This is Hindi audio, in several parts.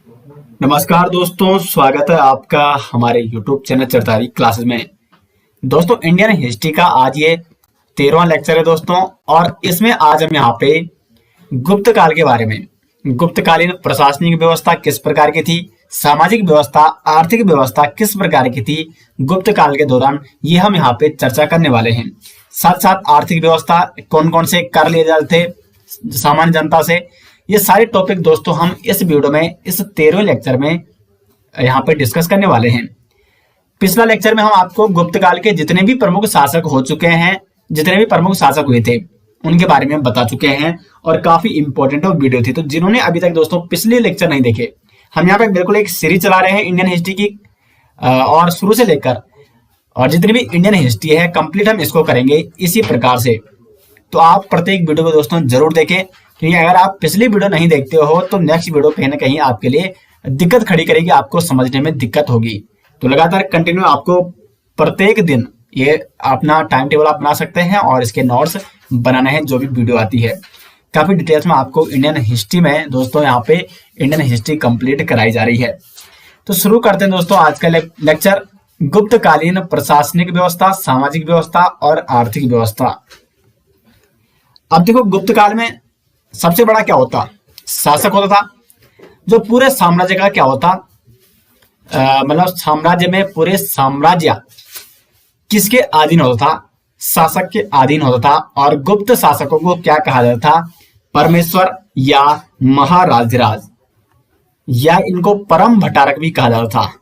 नमस्कार दोस्तों, स्वागत है आपका हमारे YouTube चैनल चरतारी क्लासेस में। दोस्तों, इंडियन हिस्ट्री का आज ये 13वां लेक्चर है दोस्तों। और इसमें आज हम यहाँ पे गुप्त काल के बारे में, गुप्तकालीन प्रशासनिक व्यवस्था किस प्रकार की थी, सामाजिक व्यवस्था, आर्थिक व्यवस्था किस प्रकार की थी गुप्त काल के दौरान, ये हम यहाँ पे चर्चा करने वाले हैं। साथ साथ आर्थिक व्यवस्था कौन कौन से कर लिए जाते थे सामान्य जनता से, ये सारे टॉपिक दोस्तों हम इस वीडियो में, इस 13वें लेक्चर में यहाँ पे डिस्कस करने वाले हैं। पिछला लेक्चर में हम आपको गुप्त काल के जितने भी प्रमुख शासक हो चुके हैं, जितने भी प्रमुख शासक हुए थे उनके बारे में बता चुके हैं और काफी इंपॉर्टेंट वीडियो थी। तो जिन्होंने अभी तक दोस्तों पिछले लेक्चर नहीं देखे, हम यहाँ पे बिल्कुल एक सीरीज चला रहे हैं इंडियन हिस्ट्री की, और शुरू से लेकर और जितनी भी इंडियन हिस्ट्री है कंप्लीट हम इसको करेंगे इसी प्रकार से। तो आप प्रत्येक वीडियो को दोस्तों जरूर देखें, क्योंकि अगर आप पिछली वीडियो नहीं देखते हो तो नेक्स्ट वीडियो कहीं ना कहीं आपके लिए दिक्कत खड़ी करेगी, आपको समझने में दिक्कत होगी। तो लगातार कंटिन्यू आपको प्रत्येक दिन ये अपना टाइम टेबल आप बना सकते हैं और इसके नोट्स बनाना है जो भी वीडियो आती है। काफी डिटेल्स में आपको इंडियन हिस्ट्री में दोस्तों यहाँ पे इंडियन हिस्ट्री कंप्लीट कराई जा रही है। तो शुरू करते हैं दोस्तों आज का लेक्चर, गुप्तकालीन प्रशासनिक व्यवस्था, सामाजिक व्यवस्था और आर्थिक व्यवस्था। अब देखो, गुप्त काल में सबसे बड़ा क्या होता, शासक होता था, जो पूरे साम्राज्य का क्या होता, मतलब साम्राज्य में पूरे साम्राज्य किसके अधीन होता था, शासक के अधीन होता था। और गुप्त शासकों को क्या कहा जाता था, परमेश्वर या महाराजराज, या इनको परम भट्टारक भी कहा जाता था।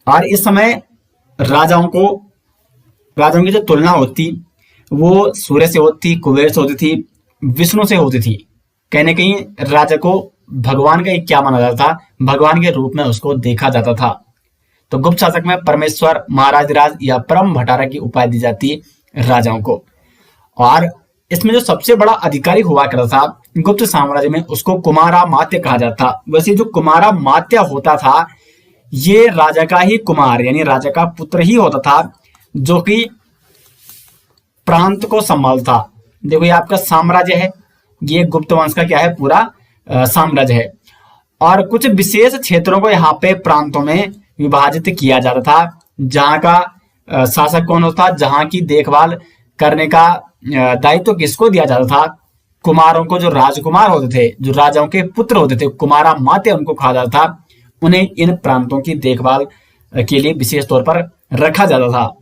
और इस समय राजाओं की जो तुलना होती वो सूर्य से होती, कुबेर से होती थी, विष्णु से होती थी। कहीं ना कहीं राजा को भगवान का एक क्या माना जाता था, भगवान के रूप में उसको देखा जाता था। तो गुप्त शासक में परमेश्वर, महाराजराज या परम भट्टारक की उपाधि दी जाती राजाओं को। और इसमें जो सबसे बड़ा अधिकारी हुआ करता था गुप्त साम्राज्य में, उसको कुमारा मात्य कहा जाता। वैसे जो कुमारा मात्य होता था ये राजा का ही कुमार यानी राजा का पुत्र ही होता था, जो कि प्रांत को संभालता। देखो, ये आपका साम्राज्य है, ये गुप्त वंश का क्या है, पूरा साम्राज्य है। और कुछ विशेष क्षेत्रों को यहाँ पे प्रांतों में विभाजित किया जाता था, जहाँ का शासक कौन होता, जहाँ की देखभाल करने का दायित्व किसको दिया जाता था, कुमारों को। जो राजकुमार होते थे, जो राजाओं के पुत्र होते थे, कुमारा मात्य उनको कहा जाता था। उन्हें इन प्रांतों की देखभाल के लिए विशेष तौर पर रखा जाता था।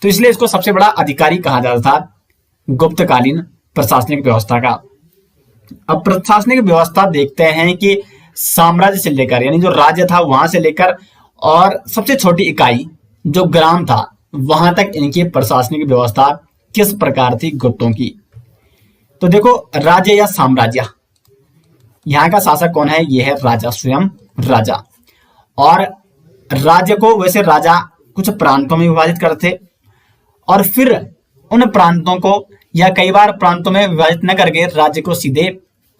तो इसलिए इसको सबसे बड़ा अधिकारी कहा जाता था गुप्तकालीन प्रशासनिक व्यवस्था का। अब प्रशासनिक व्यवस्था देखते हैं कि साम्राज्य से लेकर, यानी जो राज्य था वहां से लेकर, और सबसे छोटी इकाई जो ग्राम था वहां तक इनकी प्रशासनिक व्यवस्था किस प्रकार थी गुप्तों की। तो देखो, राज्य या साम्राज्य, यहाँ का शासक कौन है, यह है राजा, स्वयं राजा। और राज्य को वैसे राजा कुछ प्रांतों में विभाजित करते, और फिर उन प्रांतों को या कई बार प्रांतों में विभाजित न करके राज्य को सीधे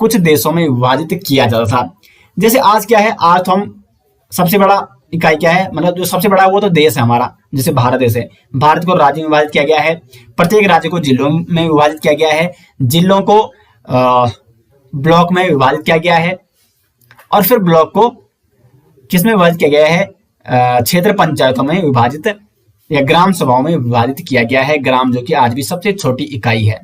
कुछ देशों में विभाजित किया जाता था। जैसे आज क्या है, आज तो हम सबसे बड़ा इकाई क्या है, मतलब जो सबसे बड़ा वो तो देश है हमारा, जैसे भारत देश है। भारत को राज्य में विभाजित किया गया है, प्रत्येक राज्य को जिलों में विभाजित किया गया है, जिलों को ब्लॉक में विभाजित किया गया है, और फिर ब्लॉक को किस में विभाजित किया गया है, क्षेत्र पंचायतों में विभाजित या ग्राम सभाओं में विभाजित किया गया है। ग्राम जो कि आज भी सबसे छोटी इकाई है।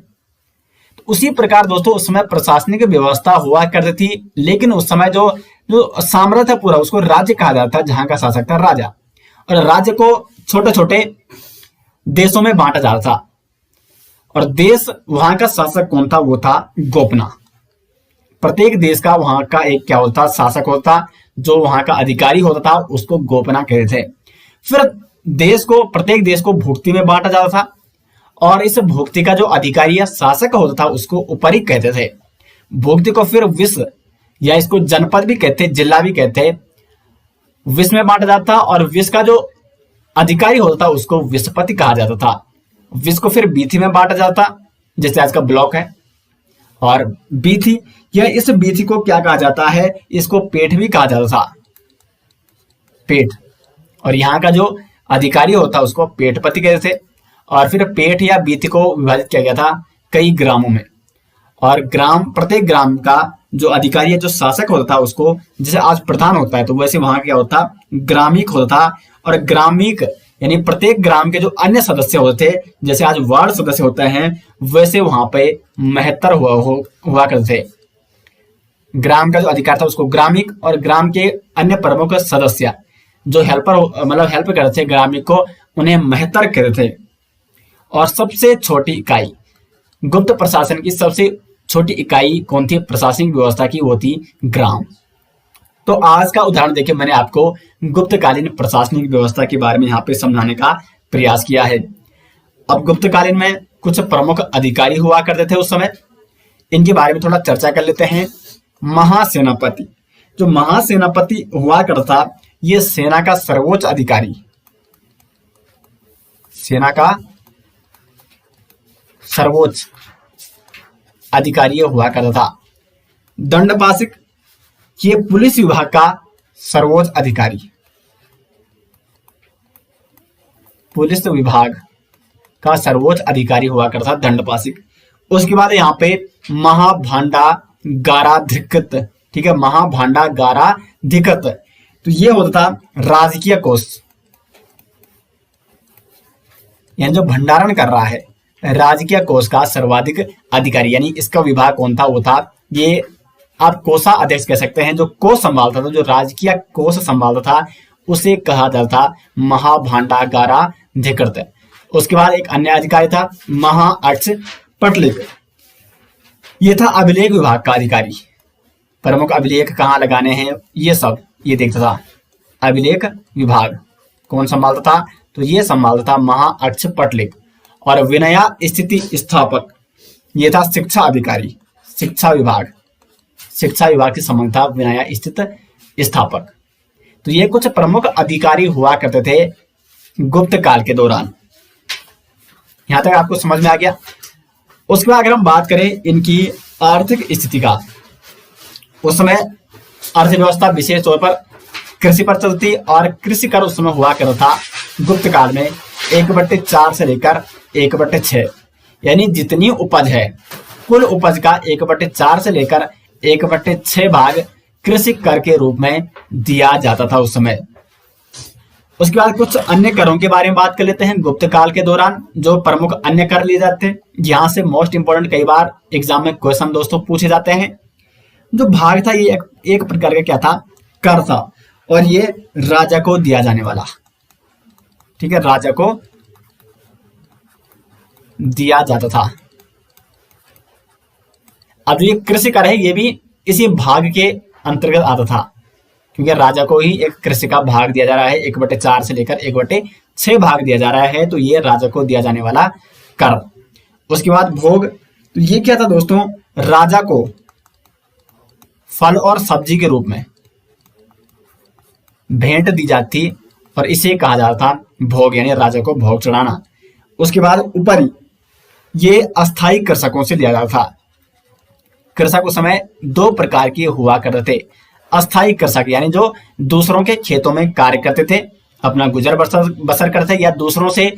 तो उसी प्रकार दोस्तों उस समय प्रशासनिक व्यवस्था हुआ करती थी, लेकिन उस समय जो साम्राज्य था पूरा, उसको राज्य कहा जाता था, जहां का शासक था राजा। और राज्य को छोटे छोटे देशों में बांटा जाता था, और देश वहां का शासक कौन था, वो था गोपना। प्रत्येक देश का वहां का एक क्या होता, शासक होता, जो वहां का अधिकारी होता था, उसको गोपना कहते थे। फिर देश को, प्रत्येक देश को भुक्ति में बांटा जाता था, और इस भुक्ति का जो अधिकारी या शासक होता था उसको उपरी कहते थे। भुक्ति को फिर विश्व, या इसको जनपद भी कहते, जिला भी कहते, विश्व में बांटा जाता था। और विश्व का जो अधिकारी होता था उसको विश्वपति कहा जाता था। विश्व को फिर बीथी में बांटा जाता, जैसे आज का ब्लॉक है। और बीथी, या इस बीथी को क्या कहा जाता है, इसको पेट भी कहा जाता था, पेट। और यहाँ का जो अधिकारी होता उसको पेटपति कहते थे। और फिर पेट या बीथी को विभाजित किया गया था कई ग्रामों में। और प्रत्येक ग्राम का जो अधिकारी है, जो शासक होता था, उसको जैसे आज प्रधान होता है तो वैसे वहां क्या होता, ग्रामीक होता था। और ग्रामीक यानी प्रत्येक ग्राम के जो अन्य सदस्य होते थे, जैसे आज वार्ड सदस्य होते हैं, वैसे वहां पे महत्तर हुआ करते थे। ग्राम का जो अधिकार था उसको ग्रामीक, और ग्राम के अन्य प्रमुख सदस्य जो हेल्प करते थे ग्रामीक को, उन्हें महत्तर कहते थे। और सबसे छोटी इकाई, गुप्त प्रशासन की सबसे छोटी इकाई कौन थी प्रशासनिक व्यवस्था की, वो थी ग्राम। तो आज का उदाहरण देखिए, मैंने आपको गुप्तकालीन प्रशासनिक व्यवस्था के बारे में यहाँ पे समझाने का प्रयास किया है। अब गुप्तकालीन में कुछ प्रमुख अधिकारी हुआ करते थे उस समय, इनके बारे में थोड़ा चर्चा कर लेते हैं। महासेनापति, जो महासेनापति हुआ करता, ये सेना का सर्वोच्च अधिकारी, सेना का सर्वोच्च अधिकारी हुआ करता था। दंडपाशिक, ये पुलिस विभाग का सर्वोच्च अधिकारी, पुलिस विभाग का सर्वोच्च अधिकारी हुआ करता दंडपाशिक। उसके बाद यहाँ पे महाभांडागाराधिकृत, ठीक है, महाभांडागाराधिकृत, तो ये होता था राजकीय कोष, यानी जो भंडारण कर रहा है राजकीय कोष का सर्वाधिक अधिकारी, यानी इसका विभाग कौन था, वो था, ये आप कोषा अध्यक्ष कह सकते हैं, जो कोष संभालता था, जो राजकीय कोष संभालता था, उसे कहा जाता था महाभांडागाराधिकृत। उसके बाद एक अन्य अधिकारी था महाअक्षपटलिक, ये था अभिलेख विभाग का अधिकारी, प्रमुख अभिलेख कहाँ लगाने हैं ये सब ये देखता था। अभिलेख विभाग कौन संभालता था, तो ये संभालता था महाअक्षपटलिक। और विनया स्थिति स्थापक, ये था शिक्षा अधिकारी, शिक्षा विभाग से संबंध था विनया स्थित स्थापक। तो ये कुछ प्रमुख अधिकारी हुआ करते थे गुप्त काल के दौरान। यहां तक आपको समझ में आ गया। उसके बाद अगर हम बात करें इनकी आर्थिक स्थिति का, उस समय अर्थव्यवस्था विशेष तौर पर कृषि पर चलती, और कृषि कर उस समय हुआ करता था गुप्त काल में 1/4 से लेकर 1/6, यानी जितनी उपज है कुल उपज का 1/4 से लेकर 1/6 भाग कृषि कर के रूप में दिया जाता था उस समय। उसके बाद कुछ अन्य करों के बारे में बात कर लेते हैं गुप्त काल के दौरान, जो प्रमुख अन्य कर लिए जाते हैं। यहाँ से मोस्ट इंपोर्टेंट कई बार एग्जाम में क्वेश्चन दोस्तों पूछे जाते हैं। जो भाग था ये एक प्रकार का क्या था, कर था, और ये राजा को दिया जाने वाला, ठीक है, राजा को दिया जाता था। अब ये कृषि कर है, ये भी इसी भाग के अंतर्गत आता था, क्योंकि राजा को ही एक कृषि का भाग दिया जा रहा है, 1/4 से लेकर 1/6 भाग दिया जा रहा है, तो ये राजा को दिया जाने वाला कर। उसके बाद भोग, तो ये क्या था दोस्तों, राजा को फल और सब्जी के रूप में भेंट दी जाती, और इसे कहा जाता था भोग, यानी राजा को भोग चढ़ाना। उसके बाद उपरी, ये अस्थायी कृषकों से लिया जाता था। कृषक उस समय 2 प्रकार के हुआ करते थे। अस्थायी कृषक यानी जो दूसरों के खेतों में कार्य करते थे, अपना गुजर बसर करते, या दूसरों से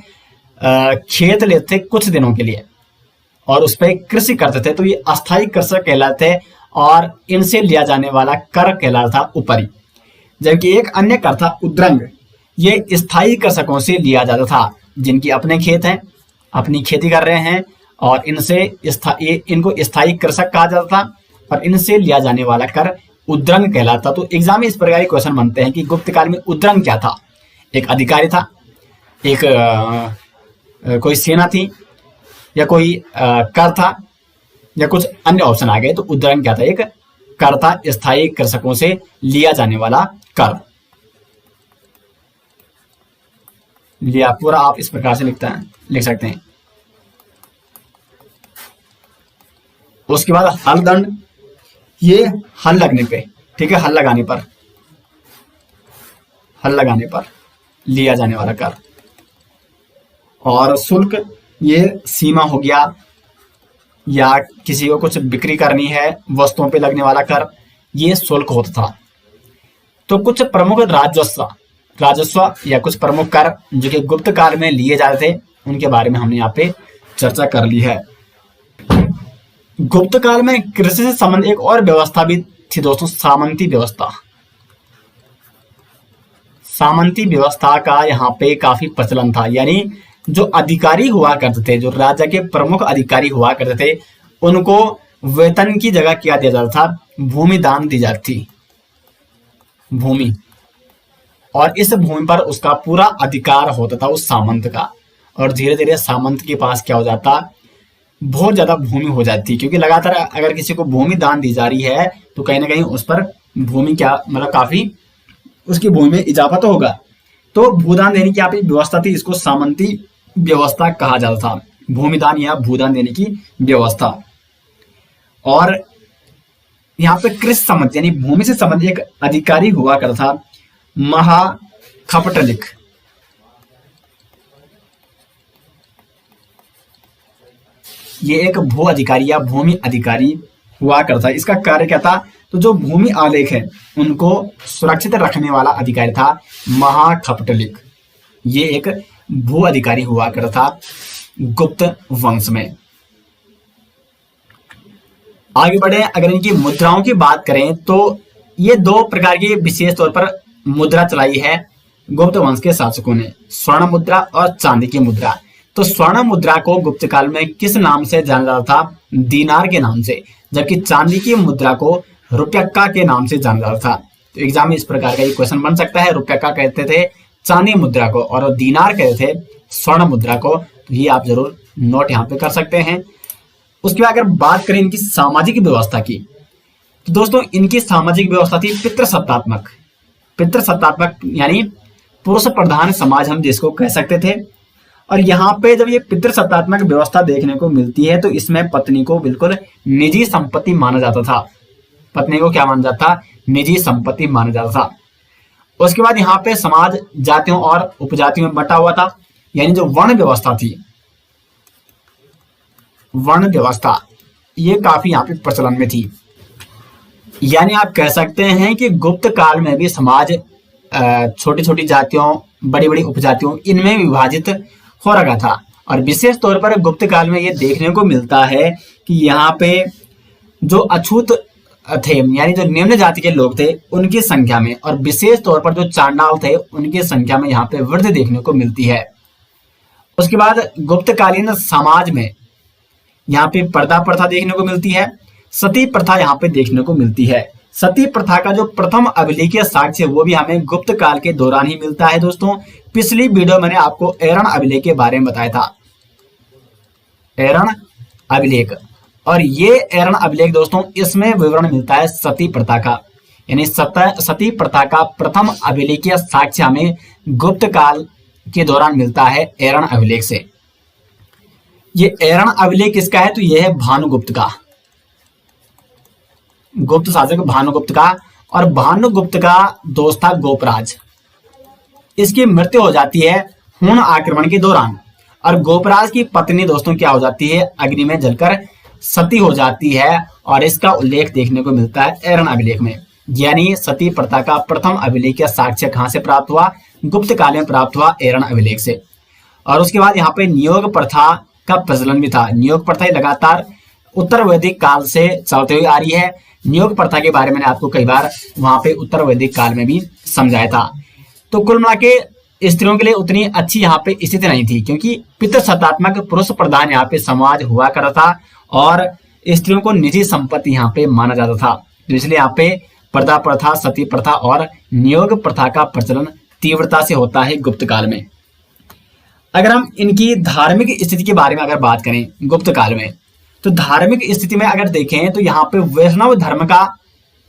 खेत लेते कुछ दिनों के लिए और उस पर कृषि करते थे, तो ये अस्थायी कृषक कहलाते, और इनसे लिया जाने वाला कर कहलाता था उपरी। जबकि एक अन्य कर था उद्रंग, ये स्थायी कृषकों से लिया जाता था, जिनकी अपने खेत हैं, अपनी खेती कर रहे हैं, और इनको स्थायी कृषक कहा जाता था, और इनसे लिया जाने वाला कर उद्रंग कहलाता। तो एग्जाम में इस प्रकार के क्वेश्चन बनते हैं कि गुप्त काल में उद्रंग क्या था, एक अधिकारी था, एक कोई सेना थी, या कोई कर था, या कुछ अन्य ऑप्शन आ गए। तो उद्रंग क्या था, एक कर था, स्थायी कृषकों से लिया जाने वाला कर। लिया पूरा आप इस प्रकार से लिख सकते हैं। उसके बाद हल दंड, ये हल लगने पे, ठीक है, हल लगाने पर लिया जाने वाला कर। और शुल्क, ये सीमा हो गया, या किसी को कुछ बिक्री करनी है वस्तुओं पे लगने वाला कर, ये शुल्क होता था। तो कुछ प्रमुख राजस्व या कुछ प्रमुख कर जो कि गुप्त काल में लिए जाते थे, उनके बारे में हमने यहाँ पे चर्चा कर ली है। गुप्त काल में कृषि से संबंधित एक और व्यवस्था भी थी दोस्तों, सामंती व्यवस्था। सामंती व्यवस्था का यहाँ पे काफी प्रचलन था, यानी जो अधिकारी हुआ करते थे, जो राज्य के प्रमुख अधिकारी हुआ करते थे, उनको वेतन की जगह क्या दिया जाता था, भूमि दान दी जाती थी, भूमि, और इस भूमि पर उसका पूरा अधिकार होता था उस सामंत का। और धीरे धीरे सामंत के पास क्या हो जाता, बहुत ज्यादा भूमि हो जाती, क्योंकि लगातार अगर किसी को भूमि दान दी जा रही है तो कहीं ना कहीं उस पर भूमि क्या मतलब काफी उसकी भूमि में इजाफा तो होगा। तो भूदान देने की यहाँ पे व्यवस्था थी, इसको सामंती व्यवस्था कहा जाता था, भूमिदान या भूदान देने की व्यवस्था। और यहाँ पे कृषि संबंध यानी भूमि से संबंधित एक अधिकारी हुआ करता था, महाखपटलिक। ये एक भू अधिकारी या भूमि अधिकारी हुआ करता है। इसका कार्य क्या था, तो जो भूमि आलेख है उनको सुरक्षित रखने वाला अधिकारी था महाखपटलिक। ये एक भू अधिकारी हुआ करता था गुप्त वंश में। आगे बढ़े, अगर इनकी मुद्राओं की बात करें तो ये दो प्रकार की विशेष तौर पर मुद्रा चलाई है गुप्त वंश के शासकों ने, स्वर्ण मुद्रा और चांदी की मुद्रा। तो स्वर्ण मुद्रा को गुप्त काल में किस नाम से जाना जाता था, दीनार के नाम से, जबकि चांदी की मुद्रा को रुपयक्का के नाम से जाना जाता था। तो एग्जाम में इस प्रकार का एक क्वेश्चन बन सकता है, रुपयक्का कहते थे चांदी मुद्रा को और दीनार कहते थे स्वर्ण मुद्रा को। तो ये आप जरूर नोट यहाँ पे कर सकते हैं। उसके बाद अगर बात करें इनकी सामाजिक व्यवस्था की, तो दोस्तों इनकी सामाजिक व्यवस्था थी पितृसत्तात्मक। पितृसत्तात्मक यानी पुरुष प्रधान समाज हम जिसको कह सकते थे। और यहाँ पे जब ये पितृसत्तात्मक व्यवस्था देखने को मिलती है तो इसमें पत्नी को बिल्कुल निजी संपत्ति माना जाता था। पत्नी को क्या माना जाता, निजी संपत्ति माना जाता था। उसके बाद यहाँ पे समाज जातियों और उपजातियों में बटा हुआ था, यानी जो वर्ण व्यवस्था थी, वर्ण व्यवस्था ये काफी यहाँ पे प्रचलन में थी। यानी आप कह सकते हैं कि गुप्त काल में भी समाज छोटी छोटी जातियों, बड़ी बड़ी उपजातियों, इनमें विभाजित हो रखा था। और विशेष तौर पर गुप्त काल में ये देखने को मिलता है कि यहाँ पे जो अछूत थे, यानी जो निम्न जाति के लोग थे, उनकी संख्या में, और विशेष तौर पर जो चांडाल थे उनकी संख्या में यहाँ पे वृद्धि देखने को मिलती है। उसके बाद गुप्तकालीन समाज में यहाँ पे पर्दा प्रथा देखने को मिलती है, सती प्रथा यहाँ पे देखने को मिलती है। सती प्रथा का जो प्रथम अभिलेखीय साक्ष्य वो भी हमें गुप्त काल के दौरान ही मिलता है। दोस्तों पिछली वीडियो मैंने आपको एरण अभिलेख के बारे में बताया था, एरण अभिलेख, और ये एरण अभिलेख दोस्तों इसमें विवरण मिलता है सती प्रथा का, यानी सती प्रथा का प्रथम अभिलेखीय साक्ष्य हमें गुप्त काल के दौरान मिलता है एरण अभिलेख से। ये एरण अभिलेख किसका है, तो यह है भानुगुप्त का, गुप्त शासक भानुगुप्त का। और भानुगुप्त का दोस्त था गोपराज। इसकी मृत्यु हो जाती है हुण आक्रमण के दौरान, और गोपराज की पत्नी दोस्तों क्या हो जाती है, अग्नि में जलकर सती हो जाती है। और इसका उल्लेख देखने को मिलता है एरण अभिलेख में। यानी सती प्रथा का प्रथम अभिलेख का साक्ष्य कहां से प्राप्त हुआ, गुप्त काल में प्राप्त हुआ एरण अभिलेख से। और उसके बाद यहाँ पे नियोग प्रथा का प्रचलन भी था। नियोग प्रथा लगातार उत्तर वैदिक काल से चलते हुए आ रही है। नियोग प्रथा के बारे में मैंने आपको कई बार वहां पे उत्तर वैदिक काल में भी समझाया था। तो कुल मिला के स्त्रियों के लिए उतनी अच्छी यहाँ पे स्थिति नहीं थी, क्योंकि पितृसत्तात्मक पुरुष प्रधान यहाँ पे समाज हुआ करता था और स्त्रियों को निजी संपत्ति यहाँ पे माना जाता था। तो इसलिए यहाँ पे पर्दा प्रथा, सती प्रथा और नियोग प्रथा का प्रचलन तीव्रता से होता है गुप्त काल में। अगर हम इनकी धार्मिक स्थिति के बारे में अगर बात करें गुप्त काल में, तो धार्मिक स्थिति में अगर देखें तो यहाँ पे वैष्णव धर्म का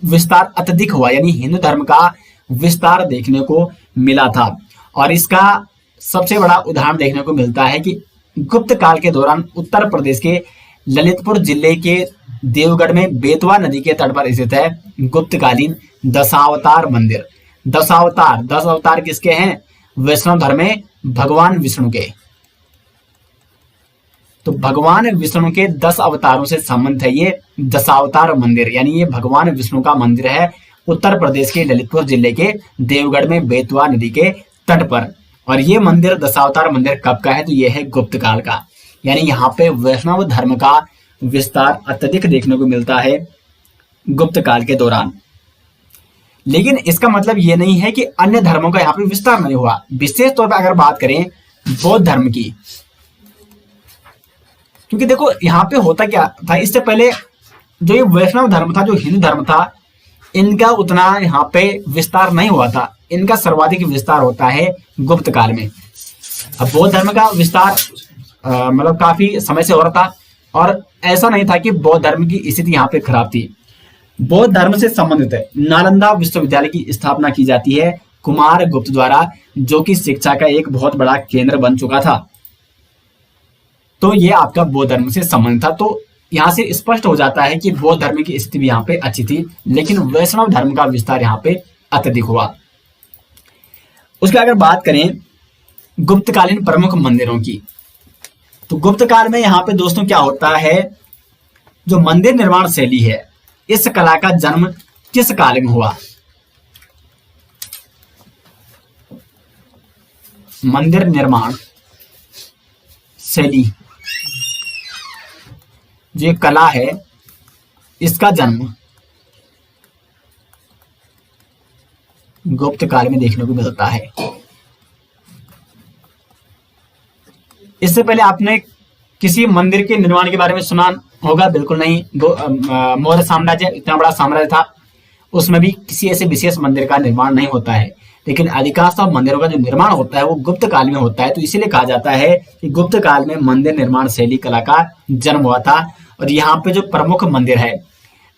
विस्तार अत्यधिक हुआ, यानी हिंदू धर्म का विस्तार देखने को मिला था। और इसका सबसे बड़ा उदाहरण देखने को मिलता है कि गुप्त काल के दौरान उत्तर प्रदेश के ललितपुर जिले के देवगढ़ में बेतवा नदी के तट पर स्थित है गुप्तकालीन दशावतार मंदिर। दशावतार, 10 अवतार किसके हैं, वैष्णव धर्म में भगवान विष्णु के। तो भगवान विष्णु के 10 अवतारों से संबंध है ये दशावतार मंदिर, यानी ये भगवान विष्णु का मंदिर है उत्तर प्रदेश के ललितपुर जिले के देवगढ़ में बेतवा नदी के तट पर। और ये मंदिर दशावतार मंदिर कब का है, तो ये है गुप्त काल का। यानी यहाँ पे वैष्णव धर्म का विस्तार अत्यधिक देखने को मिलता है गुप्त काल के दौरान। लेकिन इसका मतलब ये नहीं है कि अन्य धर्मों का यहाँ पे विस्तार नहीं हुआ। विशेष तौर पर अगर बात करें बौद्ध धर्म की, क्योंकि देखो यहाँ पे होता क्या था, इससे पहले जो ये वैष्णव धर्म था, जो हिंदू धर्म था, इनका उतना यहाँ पे विस्तार नहीं हुआ था। इनका सर्वाधिक विस्तार होता है गुप्त काल में। अब बौद्ध धर्म का विस्तार मतलब काफी समय से हो रहा था, और ऐसा नहीं था कि बौद्ध धर्म की स्थिति यहाँ पे खराब थी। बौद्ध धर्म से संबंधित नालंदा विश्वविद्यालय की स्थापना की जाती है कुमार गुप्त द्वारा, जो कि शिक्षा का एक बहुत बड़ा केंद्र बन चुका था। तो ये आपका बौद्ध धर्म से संबंध था। तो यहाँ से स्पष्ट हो जाता है कि बौद्ध धर्म की स्थिति भी यहाँ पे अच्छी थी, लेकिन वैष्णव धर्म का विस्तार यहाँ पे अत्यधिक हुआ। उसके अगर बात करें गुप्तकालीन प्रमुख मंदिरों की, तो गुप्त काल में यहाँ पे दोस्तों क्या होता है, जो मंदिर निर्माण शैली है, इस कला का जन्म किस काल में हुआ? मंदिर निर्माण शैली, जो ये कला है, इसका जन्म गुप्त काल में देखने को मिलता है। इससे पहले आपने किसी मंदिर के निर्माण के बारे में सुना होगा? बिल्कुल नहीं। मौर्य साम्राज्य इतना बड़ा साम्राज्य था, उसमें भी किसी ऐसे विशेष मंदिर का निर्माण नहीं होता है। लेकिन अधिकांश मंदिरों का जो निर्माण होता है वो गुप्त काल में होता है। तो इसीलिए कहा जाता है कि गुप्त काल में मंदिर निर्माण शैली कला का जन्म हुआ था। और यहाँ पे जो प्रमुख मंदिर है,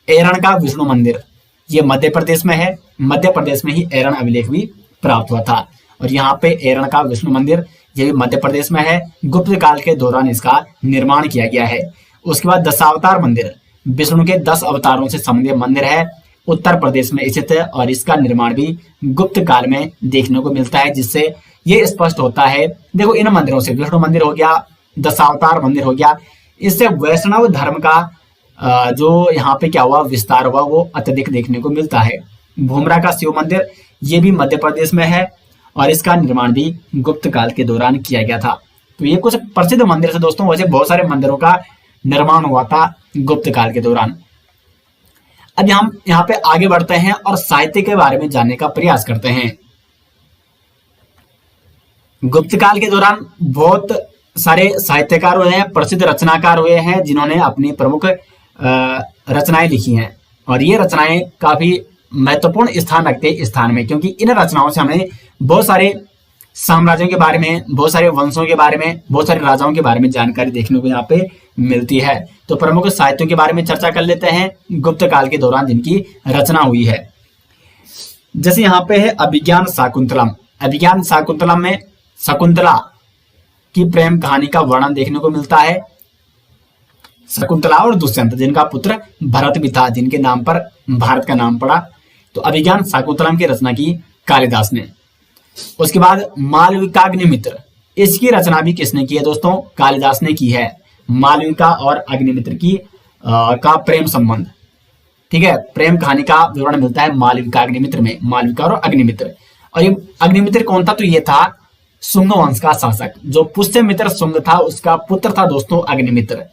एरण का विष्णु मंदिर, ये मध्य प्रदेश में है। मध्य प्रदेश में ही एरण अभिलेख भी प्राप्त हुआ था। और यहाँ पे एरण का विष्णु मंदिर, ये भी मध्य प्रदेश में है। गुप्त काल के दौरान इसका निर्माण किया गया है। उसके बाद दशावतार मंदिर, विष्णु के 10 अवतारों से संबंधित मंदिर है, उत्तर प्रदेश में स्थित है, और इसका निर्माण भी गुप्त काल में देखने को मिलता है। जिससे ये स्पष्ट होता है, देखो इन मंदिरों से, विष्णु मंदिर हो गया, दशावतार मंदिर हो गया, इससे वैष्णव धर्म का जो यहाँ पे क्या हुआ, विस्तार हुआ, वो अत्यधिक देखने को मिलता है। भूमरा का शिव मंदिर, ये भी मध्य प्रदेश में है, और इसका निर्माण भी गुप्त काल के दौरान किया गया था। तो ये कुछ प्रसिद्ध मंदिर थे दोस्तों। वैसे बहुत सारे मंदिरों का निर्माण हुआ था गुप्त काल के दौरान। अब हम यहाँ पे आगे बढ़ते हैं और साहित्य के बारे में जानने का प्रयास करते हैं। गुप्त काल के दौरान बहुत सारे साहित्यकार हुए हैं, प्रसिद्ध रचनाकार हुए हैं, जिन्होंने अपनी प्रमुख रचनाएं लिखी हैं। और ये रचनाएं काफी महत्वपूर्ण स्थान रखते हैं स्थान में, क्योंकि इन रचनाओं से हमें बहुत सारे साम्राज्यों के बारे में, बहुत सारे वंशों के बारे में, बहुत सारे राजाओं के बारे में जानकारी देखने को यहाँ पे मिलती है। तो प्रमुख साहित्यों के बारे में चर्चा कर लेते हैं गुप्त काल के दौरान जिनकी रचना हुई है। जैसे यहाँ पे है अभिज्ञान शाकुंतलम। अभिज्ञान शाकुंतलम में शकुंतला की प्रेम कहानी का वर्णन देखने को मिलता है। शकुंतला और दुष्यंत, जिनका पुत्र भरत भी था, जिनके नाम पर भारत का नाम पड़ा। तो अभिज्ञान शाकुंतलम की रचना की कालिदास ने। उसके बाद मालविकाग्निमित्र, इसकी रचना भी किसने की है दोस्तों? कालिदास ने की है। मालविका और अग्निमित्र की का प्रेम संबंध, ठीक है, प्रेम कहानी का विवरण मिलता है मालविका अग्निमित्र में, मालविका और अग्निमित्र। और ये अग्निमित्र कौन था? तो ये था शुंग वंश का शासक, जो पुष्यमित्र शुंग था, उसका पुत्र था दोस्तों अग्निमित्र।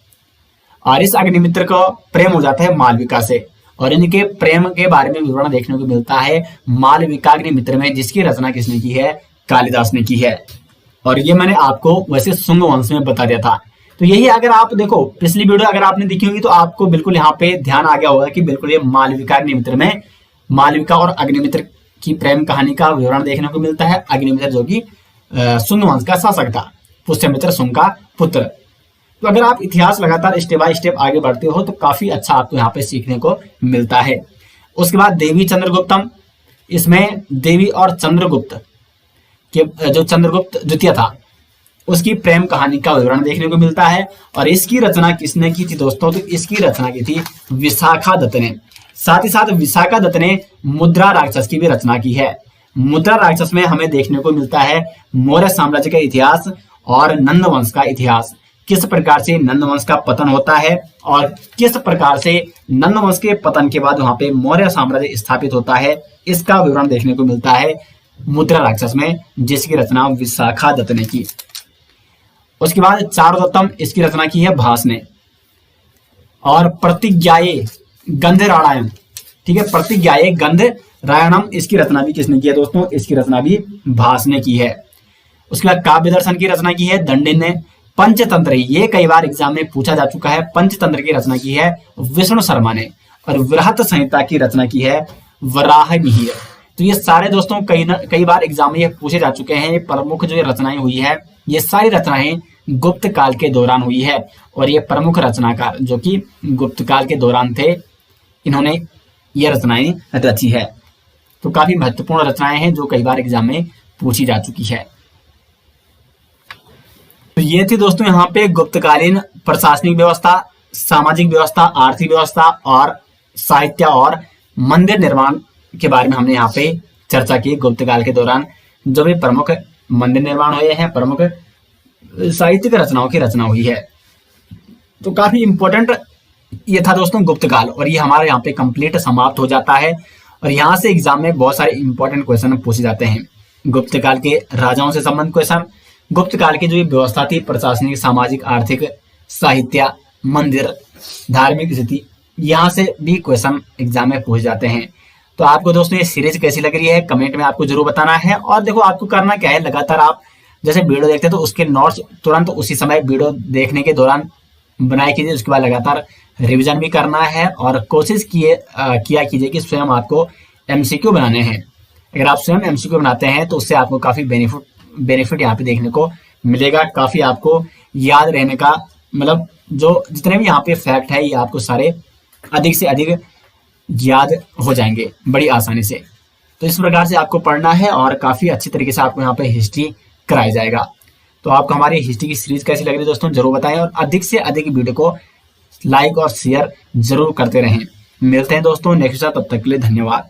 और इस अग्निमित्र को प्रेम हो जाता है मालविका से, और इनके प्रेम के बारे में विवरण देखने को मिलता है मालविकाग्निमित्र में, जिसकी रचना किसने की है? कालिदास ने की है। और ये मैंने आपको वैसे शुंग वंश में बता दिया था। तो यही, अगर आप देखो पिछली वीडियो अगर आपने देखी होगी तो आपको बिल्कुल यहाँ पे ध्यान आ गया होगा कि बिल्कुल ये मालविकाग्निमित्र में मालविका और अग्निमित्र की प्रेम कहानी का विवरण देखने को मिलता है। अग्निमित्र जो कि शुंग वंश का शासक था, पुष्यमित्र शुंग का पुत्र। तो अगर आप इतिहास लगातार स्टेप बाय स्टेप आगे बढ़ते हो तो काफी अच्छा आपको यहाँ पे सीखने को मिलता है। उसके बाद देवी चंद्रगुप्तम, इसमें देवी और चंद्रगुप्त के, जो चंद्रगुप्त द्वितीय था, उसकी प्रेम कहानी का विवरण देखने को मिलता है। और इसकी रचना किसने की थी दोस्तों? तो इसकी रचना की थी विशाखा दत्त ने। साथ ही साथ विशाखा दत्त ने मुद्रा राक्षस की भी रचना की है। मुद्रा राक्षस में हमें देखने को मिलता है मौर्य साम्राज्य का इतिहास और नंद वंश का इतिहास, किस प्रकार से नंद वंश का पतन होता है और किस प्रकार से नंद वंश के पतन के बाद वहां पे मौर्य साम्राज्य स्थापित होता है, इसका विवरण देखने को मिलता है मुद्रा राक्षस में, जिसकी रचना विशाखा दत्त ने की। उसके बाद चारुदत्तम, इसकी रचना की है भास ने। और प्रतिज्ञाए गंधराणायम, ठीक है, प्रतिज्ञाए गंधरायणम, इसकी रचना भी किसने की है दोस्तों? इसकी रचना भी भास ने की है। उसके बाद काव्य दर्शन की रचना की है दंडिन ने। पंचतंत्र, ये कई बार एग्जाम में पूछा जा चुका है, पंचतंत्र की रचना की है विष्णु शर्मा ने। और वृहत संहिता की रचना की है वराह मिहिर। तो ये सारे दोस्तों कई बार एग्जाम में ये पूछे जा चुके हैं। ये प्रमुख जो रचनाएं हुई है, ये सारी रचनाएं गुप्त काल के दौरान हुई है। और ये प्रमुख रचनाकार जो कि गुप्त काल के दौरान थे, इन्होंने ये रचनाएं रची है। तो काफी महत्वपूर्ण रचनाएं हैं जो कई बार एग्जाम में पूछी जा चुकी है। तो ये थी दोस्तों यहाँ पे गुप्तकालीन प्रशासनिक व्यवस्था, सामाजिक व्यवस्था, आर्थिक व्यवस्था और साहित्य और मंदिर निर्माण के बारे में हमने यहाँ पे चर्चा की। गुप्त काल के दौरान जो भी प्रमुख मंदिर निर्माण हुए हैं, प्रमुख साहित्यिक रचनाओं की रचना हुई है। तो काफी इंपॉर्टेंट ये था दोस्तों गुप्त काल, और ये हमारे यहाँ पे कंप्लीट समाप्त हो जाता है। और यहाँ से एग्जाम में बहुत सारे इंपॉर्टेंट क्वेश्चन पूछे जाते हैं। गुप्त काल के राजाओं से संबंधित क्वेश्चन, गुप्त काल की जो ये व्यवस्था थी, प्रशासनिक, सामाजिक, आर्थिक, साहित्य, मंदिर, धार्मिक स्थिति, यहाँ से भी क्वेश्चन एग्जाम में पूछे जाते हैं। तो आपको दोस्तों ये सीरीज कैसी लग रही है कमेंट में आपको जरूर बताना है। और देखो आपको करना क्या है, लगातार आप जैसे वीडियो देखते हैं तो उसके नोट्स तुरंत उसी समय वीडियो देखने के दौरान बनाए कीजिए। उसके बाद लगातार रिवीजन भी करना है और कोशिश किया कीजिए कि स्वयं आपको एमसीक्यू बनाने हैं। अगर आप स्वयं एमसीक्यू बनाते हैं तो उससे आपको काफी बेनिफिट यहाँ पे देखने को मिलेगा। काफी आपको याद रहने का, मतलब जो जितने भी यहाँ पे फैक्ट है ये आपको सारे अधिक से अधिक याद हो जाएंगे बड़ी आसानी से। तो इस प्रकार से आपको पढ़ना है और काफी अच्छी तरीके से आपको यहाँ पे हिस्ट्री कराया जाएगा। तो आपको हमारी हिस्ट्री की सीरीज कैसी लग रही है दोस्तों जरूर बताएं, और अधिक से अधिक वीडियो को लाइक और शेयर जरूर करते रहें। मिलते हैं दोस्तों नेक्स्ट, तब तक के लिए धन्यवाद।